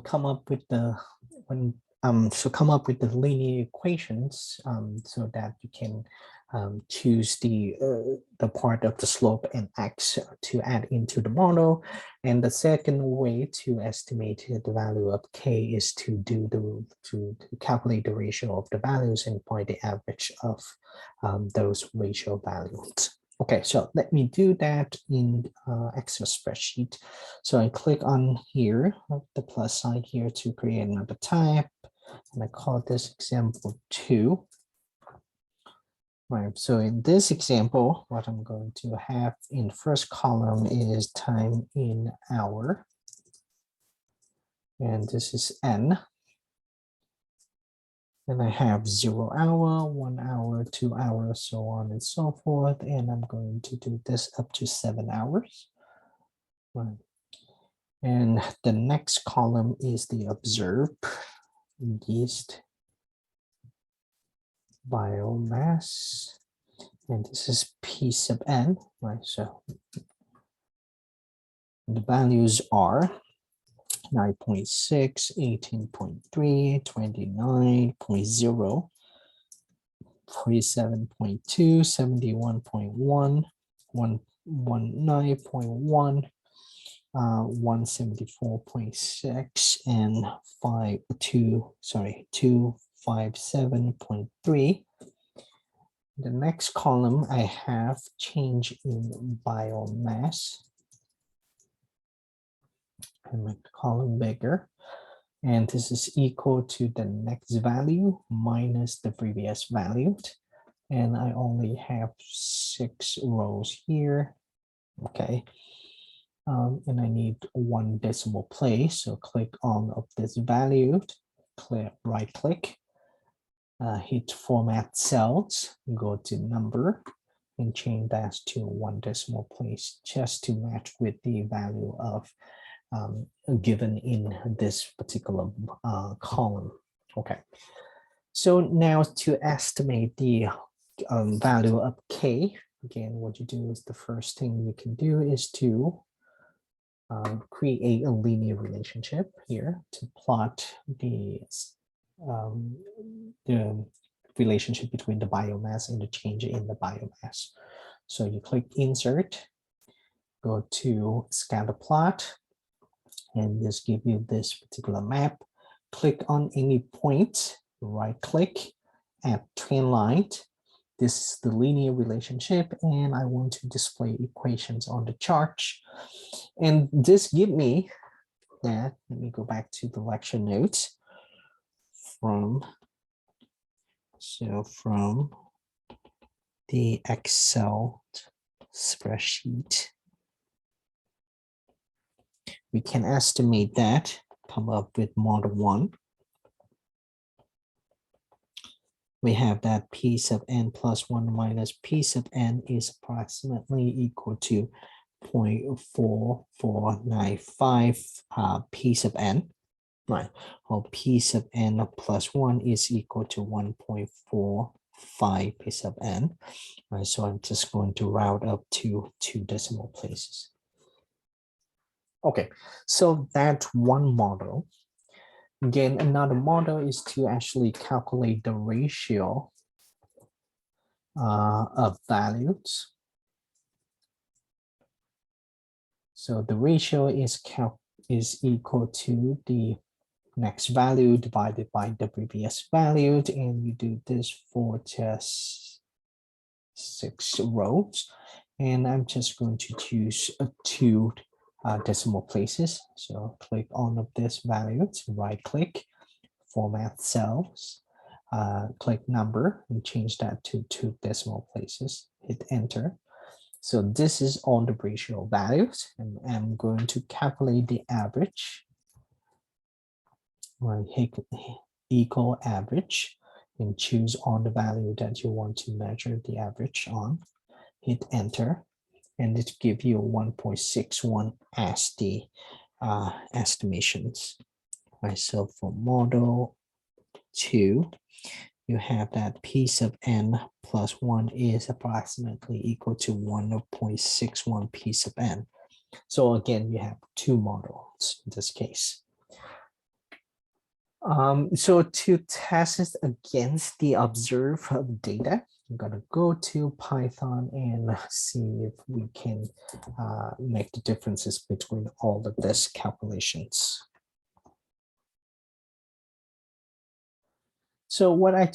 come up with the come up with the linear equations so that you can choose the part of the slope and x to add into the model. And the second way to estimate the value of k is to do to calculate the ratio of the values and find the average of those ratio values. Okay, so let me do that in Excel spreadsheet. So I click on here, the plus sign here to create another type, and I call this example 2. Right, so in this example, what I'm going to have in the first column is time in hour, and this is n. And I have 0 hour, 1 hour, 2 hours, so on and so forth. And I'm going to do this up to 7 hours. Right. And the next column is the observed yeast biomass. And this is P sub n, right? So the values are 9.6, 18.3, 29.0, 47.2, 71.1, 119.1, 174.6, and 257.3. The next column I have change in biomass. I make the column bigger, and this is equal to the next value minus the previous value. And I only have 6 rows here. Okay. And I need 1 decimal place. So click on of this value, right click, hit format cells, go to number, and change that to 1 decimal place just to match with the value of given in this particular column. Okay, so now to estimate the value of k, again, what you do is the first thing you can do is to create a linear relationship here to plot the relationship between the biomass and the change in the biomass. So you click insert, go to scatter plot, and this give you this particular map. Click on any point, right click, add trend line. This is the linear relationship, and I want to display equations on the chart. And this give me that, let me go back to the lecture notes from the Excel spreadsheet. We can estimate that, come up with model 1. We have that P sub n plus 1 minus P sub n is approximately equal to 0.4495 P sub n, right? Or P sub n plus 1 is equal to 1.45 P sub n, right? So I'm just going to round up to 2 decimal places. Okay, so that's one model. Again, another model is to actually calculate the ratio of values. So the ratio is equal to the next value divided by the previous value, and you do this for just 6 rows. And I'm just going to choose 2 decimal places. So click on of this value, right click, format cells, click number, and change that to 2 decimal places, hit enter. So this is all the ratio values, and I'm going to calculate the average. Right, hit equal average, and choose on the value that you want to measure the average on, hit enter, and it gives you 1.61 as the estimations. Right, so for model 2, you have that P sub n plus 1 is approximately equal to 1.61 P sub n. So again, you have 2 models in this case. So to test it against the observed data, I'm gonna go to Python and see if we can make the differences between all of these calculations. So what I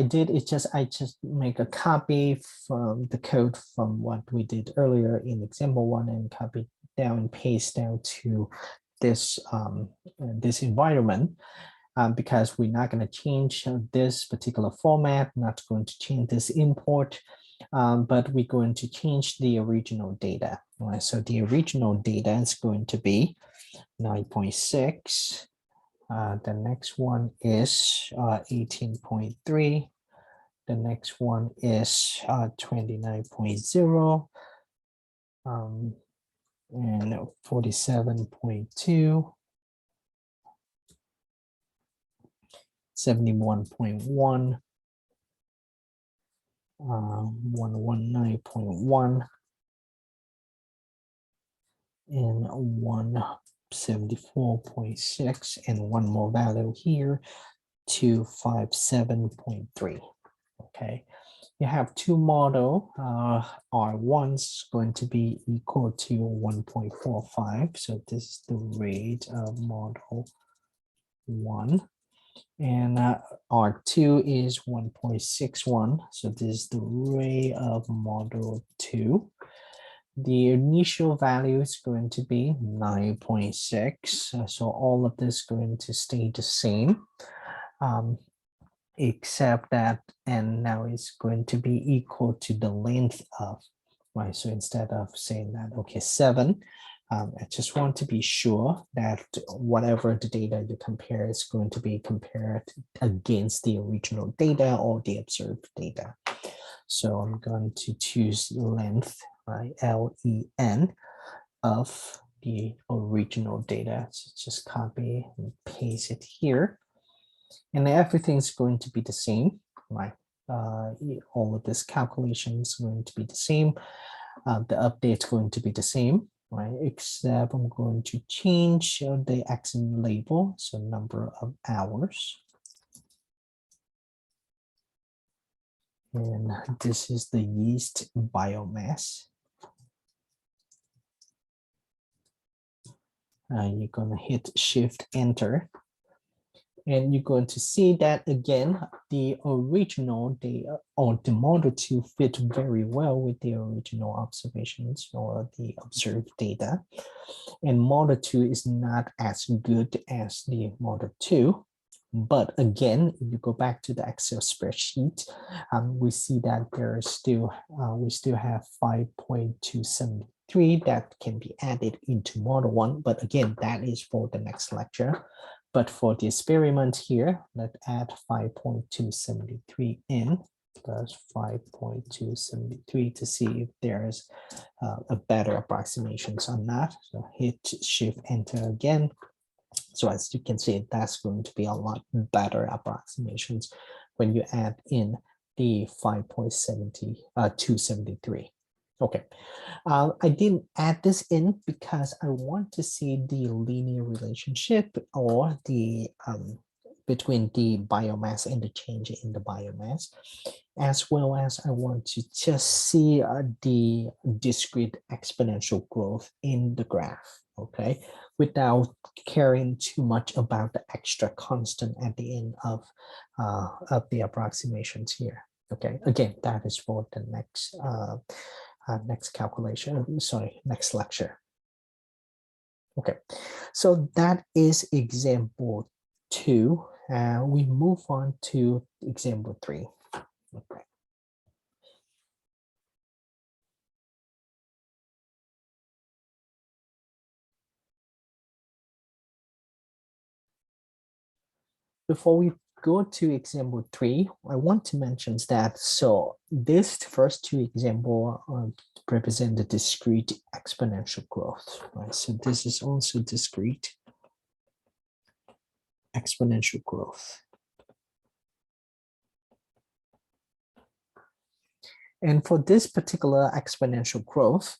did is I just make a copy from the code from what we did earlier in example one and copy down and paste down to this environment. Because we're not going to change this particular format, not going to change this import, but we're going to change the original data. Right? So the original data is going to be 9.6. The next one is 18.3. The next one is 29.0 and 47.2. 71.1, 119.1, and 174.6, and one more value here, 257.3. Okay, you have two model. R1's going to be equal to 1.45. So this is the rate of model 1. And R2 is 1.61. So this is the rate of model 2. The initial value is going to be 9.6. So all of this is going to stay the same, except that n now is going to be equal to the length of, right? So instead of saying that, okay, 7, I just want to be sure that whatever the data you compare is going to be compared against the original data or the observed data. So I'm going to choose length, right, LEN, of the original data. So just copy and paste it here. And everything's going to be the same, right? All of this calculation is going to be the same. The update's going to be the same, right? Except I'm going to change the accent label, so number of hours. And this is the yeast biomass. You're going to hit Shift Enter. And you're going to see that again, the original data or the model 2 fit very well with the original observations or the observed data. And model 2 is not as good as the model 2. But again, if you go back to the Excel spreadsheet, we see that there is still, we still have 5.273 that can be added into model 1. But again, that is for the next lecture. But for the experiment here, let's add 5.273 in, plus 5.273 to see if there is a better approximations or not. So hit Shift Enter again. So as you can see, that's going to be a lot better approximations when you add in the 5.273. Okay, I didn't add this in because I want to see the linear relationship or the between the biomass and the change in the biomass, as well as I want to just see the discrete exponential growth in the graph, okay, without caring too much about the extra constant at the end of the approximations here. Okay, again, that is for the next next calculation, sorry, next lecture. Okay, so that is example 2. We move on to example 3. Okay. Before we go to example 3, I want to mention that, so this first 2 example represent the discrete exponential growth, right? So this is also discrete exponential growth. And for this particular exponential growth,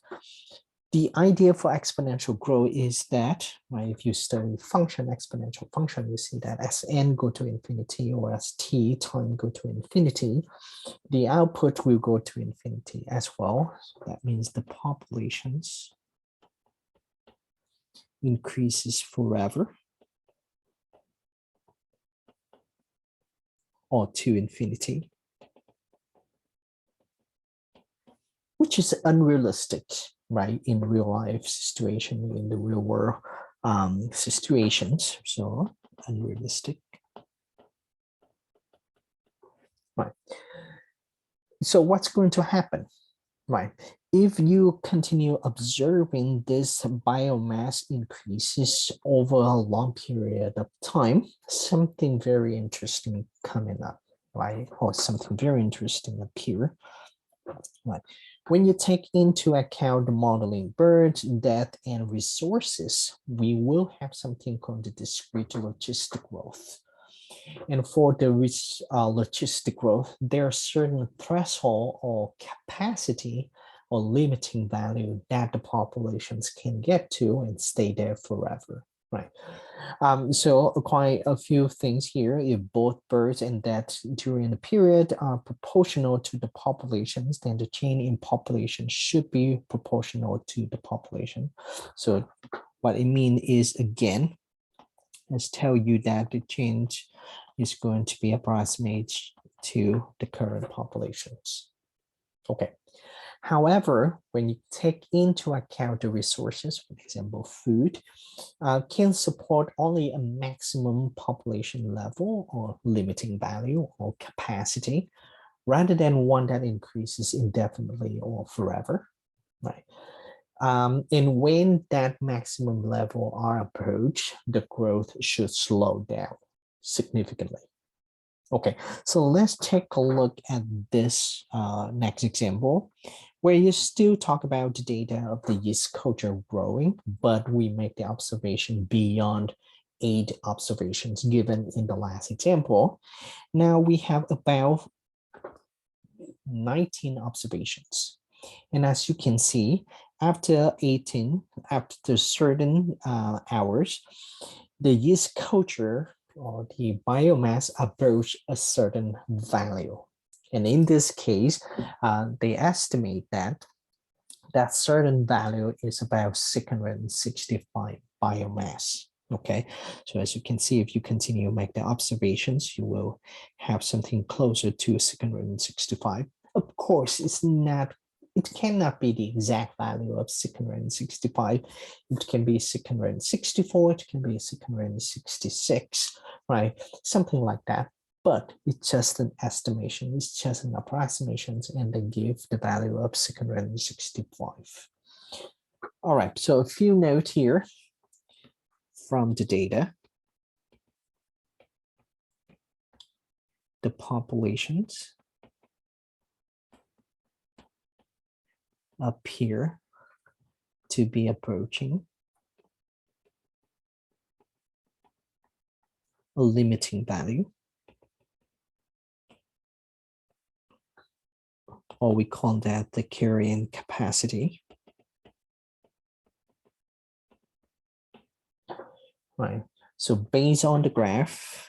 The idea for exponential growth is that, right, if you study exponential function, you see that as n go to infinity or as t time go to infinity, the output will go to infinity as well. So that means the populations increases forever or to infinity, which is unrealistic, right, in real life situation, in the real world situations. So unrealistic, right? So what's going to happen, right? If you continue observing this biomass increases over a long period of time, something very interesting coming up, right? Or something very interesting appear. Right. When you take into account the modeling birth, death, and resources, we will have something called the discrete logistic growth. And for the logistic growth, there are certain threshold or capacity or limiting value that the populations can get to and stay there forever, right? So quite a few things here. If both births and deaths during the period are proportional to the populations, then the change in population should be proportional to the population. So what it means is, again, let's tell you that the change is going to be approximate to the current populations. Okay. However, when you take into account the resources, for example, food, can support only a maximum population level or limiting value or capacity, rather than one that increases indefinitely or forever, right? And when that maximum level are approached, the growth should slow down significantly. Okay, so let's take a look at this next example, where you still talk about the data of the yeast culture growing, but we make the observation beyond 8 observations given in the last example. Now we have about 19 observations. And as you can see, after certain hours, the yeast culture or the biomass approach a certain value. And in this case, they estimate that that certain value is about 665 biomass. Okay, so as you can see, if you continue to make the observations, you will have something closer to 665. Of course, it cannot be the exact value of 665. It can be 664, it can be 666, right? Something like that. But it's just an estimation, it's just an approximation, and they give the value of 665. All right, so a few notes here from the data. The populations appear to be approaching a limiting value, or we call that the carrying capacity. Right, so based on the graph,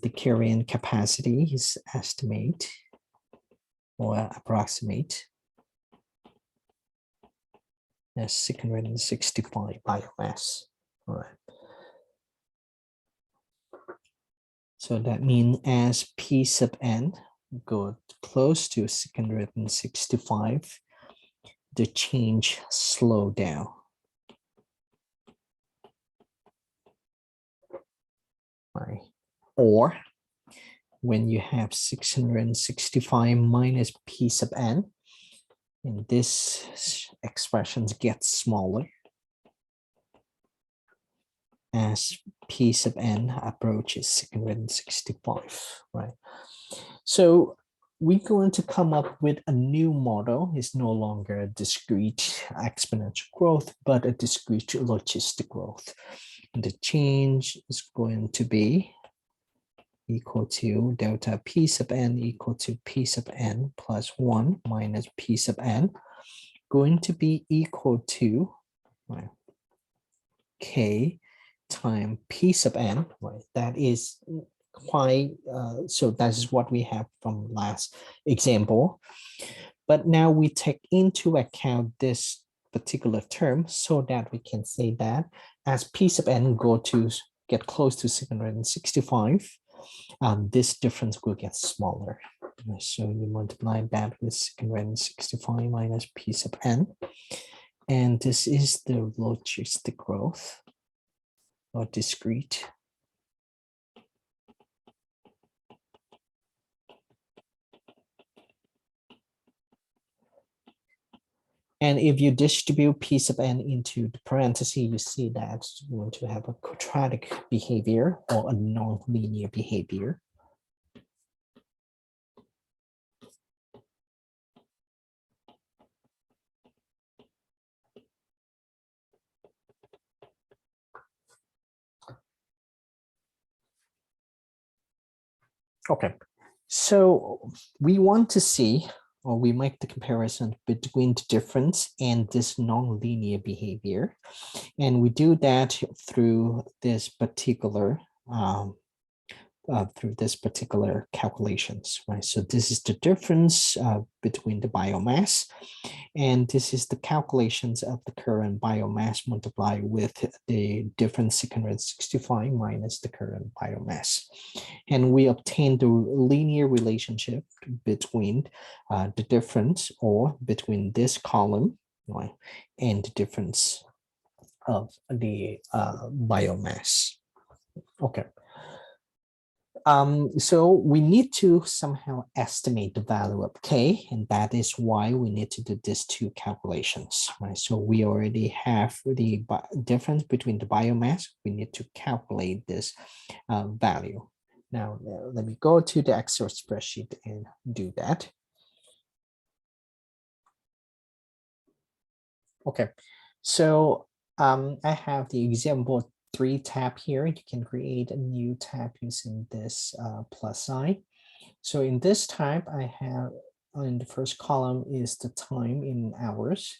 the carrying capacity is estimate or approximate as 665 biomass. All right. So that means as P sub n go close to 665, the change slow down. Right. Or when you have 665 minus P sub n, and this expressions get smaller as P sub n approaches 665, right? So we're going to come up with a new model. It's no longer a discrete exponential growth, but a discrete logistic growth. And the change is going to be equal to delta p sub n equal to p sub n plus 1 minus p sub n going to be equal to k times p sub n, right? That is quite, so that is what we have from last example. But now we take into account this particular term so that we can say that as p sub n get close to 665, this difference will get smaller. So you multiply that with 665 minus p sub n. And this is the logistic growth or discrete. And if you distribute p sub n into the parentheses, you see that you want to have a quadratic behavior or a non-linear behavior. Okay, so we want to see, or we make the comparison between the difference and this non-linear behavior. And we do that through this particular calculations, right? So this is the difference between the biomass, and this is the calculations of the current biomass multiplied with the difference 665 minus the current biomass. And we obtain the linear relationship between the difference, or between this column, right, and the difference of the biomass. Okay. So we need to somehow estimate the value of k, and that is why we need to do these two calculations, right? So we already have the difference between the biomass. We need to calculate this value. Now, let me go to the Excel spreadsheet and do that. Okay, so I have the example 3 tab here. You can create a new tab using this plus sign. So in this tab, I have in the first column is the time in hours.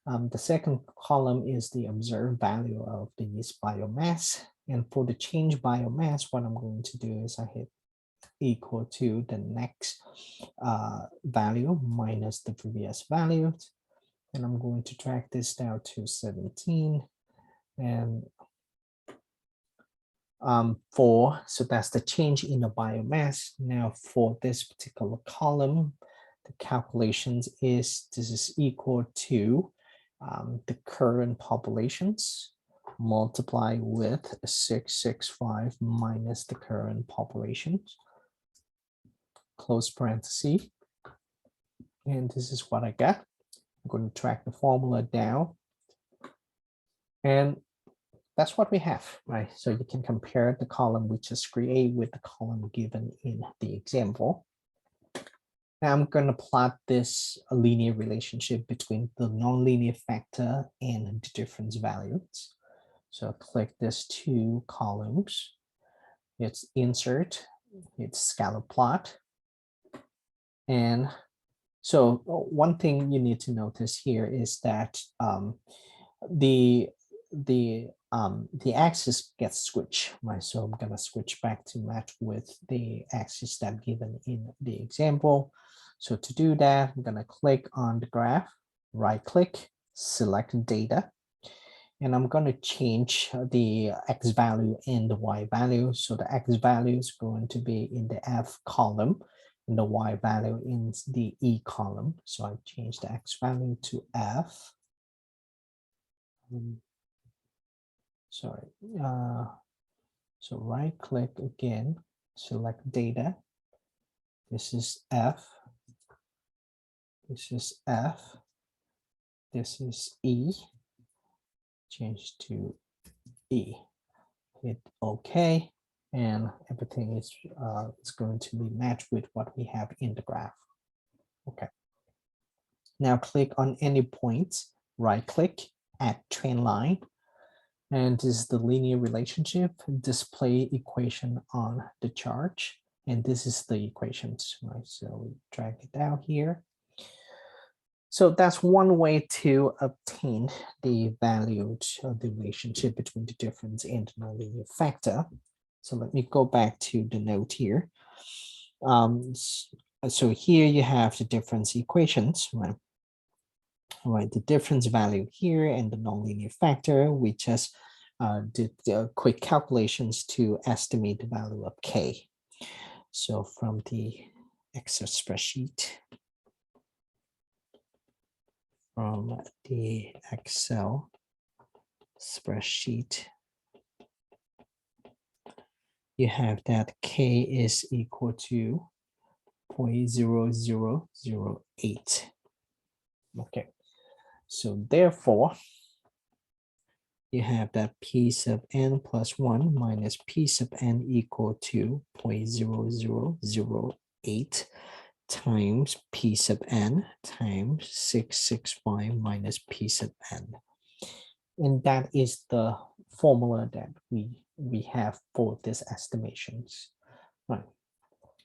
The second column is the observed value of this biomass. And for the change biomass, what I'm going to do is I hit equal to the next value minus the previous value. And I'm going to drag this down to 17. And so that's the change in the biomass. Now for this particular column, the calculations is this is equal to the current populations multiplied with 665 minus the current populations, close parenthesis. And this is what I got. I'm going to track the formula down. And that's what we have, right? So you can compare the column we just created with the column given in the example. Now I'm going to plot this linear relationship between the nonlinear factor and the difference values. So click this 2 columns. It's insert, it's scalar plot. And so one thing you need to notice here is that the axis gets switched, right? So I'm going to switch back to match with the axis that given in the example. So to do that, I'm going to click on the graph, right click, select data, and I'm going to change the x value and the y value. So the x value is going to be in the F column and the y value in the E column. So I change the x value to F. Sorry. So right click again, select data. This is F. This is F. This is E. Change to E. Hit OK. And everything is going to be matched with what we have in the graph. Okay. Now click on any points, right click, add trend line. And this is the linear relationship display equation on the chart. And this is the equations, right? So we drag it down here. So that's one way to obtain the value of the relationship between the difference and the nonlinear factor. So let me go back to the note here. So here you have the difference equations, right? All right, the difference value here and the nonlinear factor. We just did quick calculations to estimate the value of k. So from the Excel spreadsheet, you have that k is equal to 0.0008. Okay, so therefore, you have that p sub n plus 1 minus p sub n equal to 0.0008 times p sub n times 665 minus p sub n. And that is the formula that we have for these estimations. Right.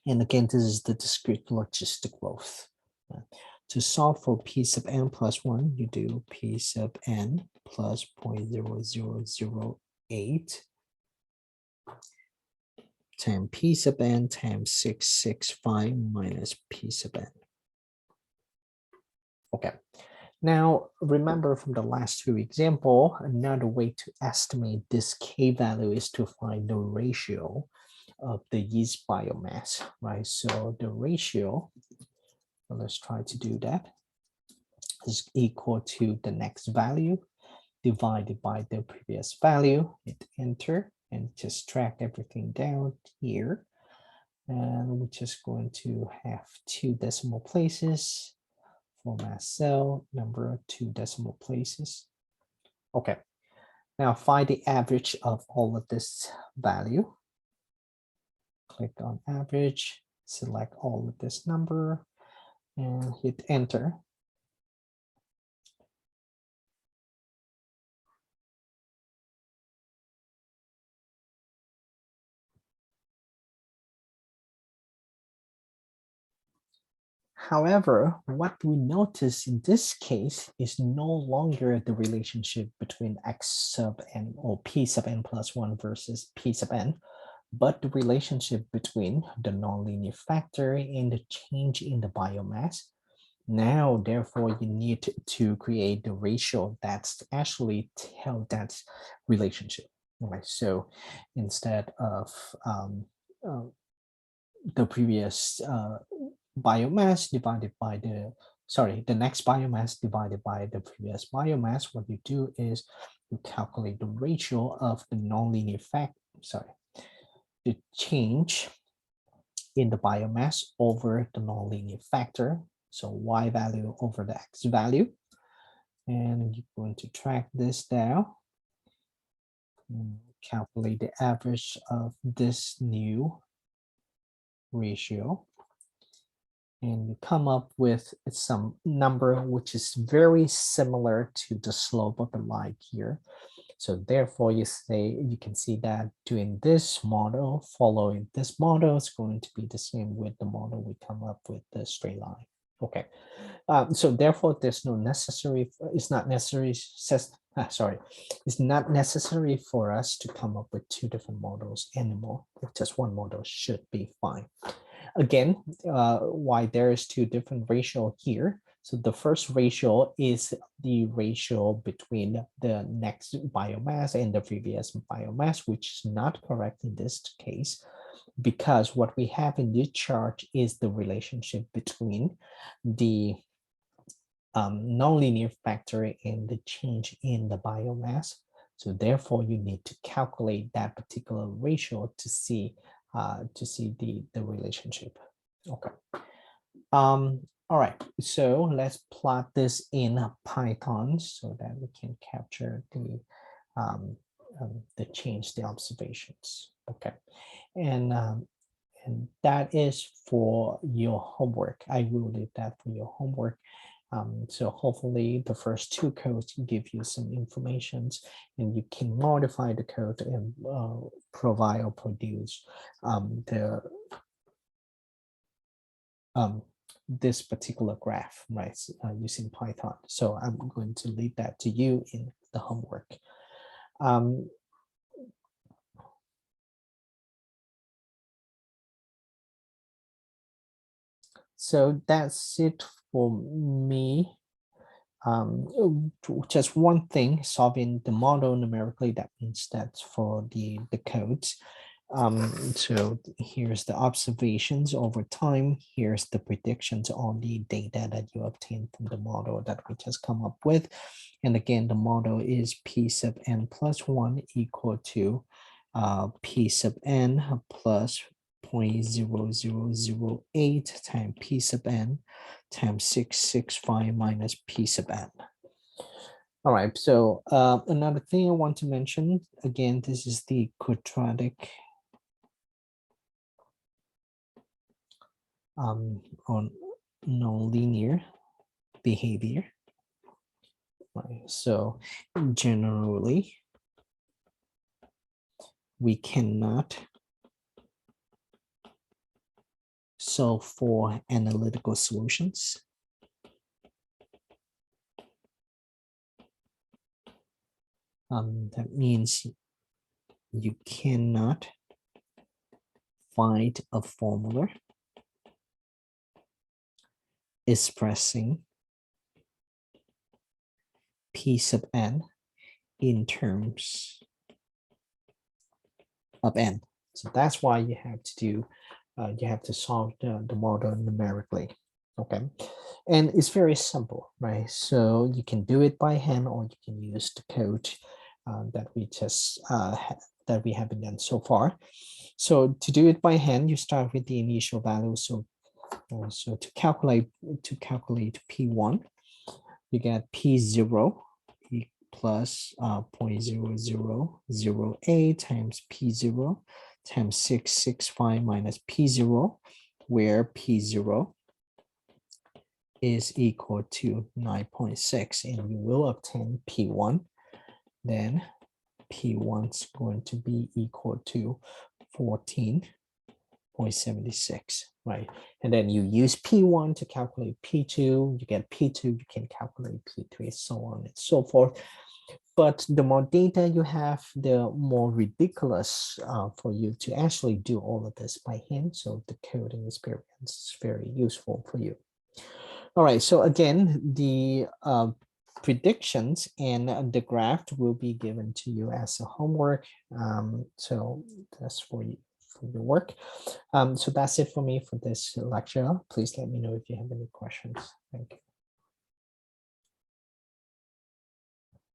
And again, this is the discrete logistic growth. Right. To solve for p sub n plus 1, you do p sub n plus 0.0008 times p sub n times 665 minus p sub n. Okay. Now, remember from the last two example, another way to estimate this k value is to find the ratio of the yeast biomass, right? So the ratio, let's try to do that, is equal to the next value divided by the previous value. Hit enter and just drag everything down here. And we're just going to have 2 decimal places. Format cell, number 2 decimal places. Okay, now find the average of all of this value. Click on average, select all of this number, and hit enter. However, what we notice in this case is no longer the relationship between x sub n or p sub n plus 1 versus p sub n, but the relationship between the nonlinear factor and the change in the biomass. Now, therefore, you need to create the ratio that's actually tell that relationship. Right? So instead of the previous biomass divided by the next biomass divided by the previous biomass, what you do is you calculate the ratio of the nonlinear the change in the biomass over the nonlinear factor. So y value over the x value. And you're going to track this down and calculate the average of this new ratio. And you come up with some number which is very similar to the slope of the line here. So therefore, you can see that doing this model, following this model is going to be the same with the model we come up with the straight line. Okay, so therefore, there's no necessary. It's not necessary. It's not necessary for us to come up with 2 different models anymore. Just one model should be fine. Again, why there is 2 different ratio here. So the first ratio is the ratio between the next biomass and the previous biomass, which is not correct in this case, because what we have in this chart is the relationship between the nonlinear factor and the change in the biomass. So therefore, you need to calculate that particular ratio to see the relationship. Okay. All right. So let's plot this in Python so that we can capture the change, the observations. Okay. And that is for your homework. I will leave that for your homework. So hopefully the first two codes give you some information, and you can modify the code and provide or produce this particular graph, right, using Python. So I'm going to leave that to you in the homework. So that's it for me. Just one thing, solving the model numerically, that means that's for the codes. So here's the observations over time. Here's the predictions on the data that you obtained from the model that we just come up with. And again, the model is P sub n plus 1 equal to P sub n plus 0.0008 times P sub n times 665 minus P sub n. All right, so another thing I want to mention, again, this is the quadratic on nonlinear behavior. Right, so generally, we cannot solve for analytical solutions. That means you cannot find a formula expressing P sub n in terms of n. So that's why you have to do, you have to solve the model numerically. Okay, and it's very simple, right? So you can do it by hand, or you can use the code that we just that we haven't done so far. So to do it by hand, you start with the initial value. So so to calculate P1, you get P0 plus 0.0008 times P0 times 665 minus P0, where P0 is equal to 9.6, and you will obtain P1. Then P1 is going to be equal to 14.76, right? And then you use P1 to calculate P2, you get P2, you can calculate P3, so on and so forth. But the more data you have, the more ridiculous for you to actually do all of this by hand. So the coding experience is very useful for you. All right, so again, the predictions and the graph will be given to you as a homework. So that's for you, for your work. So that's it for me for this lecture. Please let me know if you have any questions. Thank you.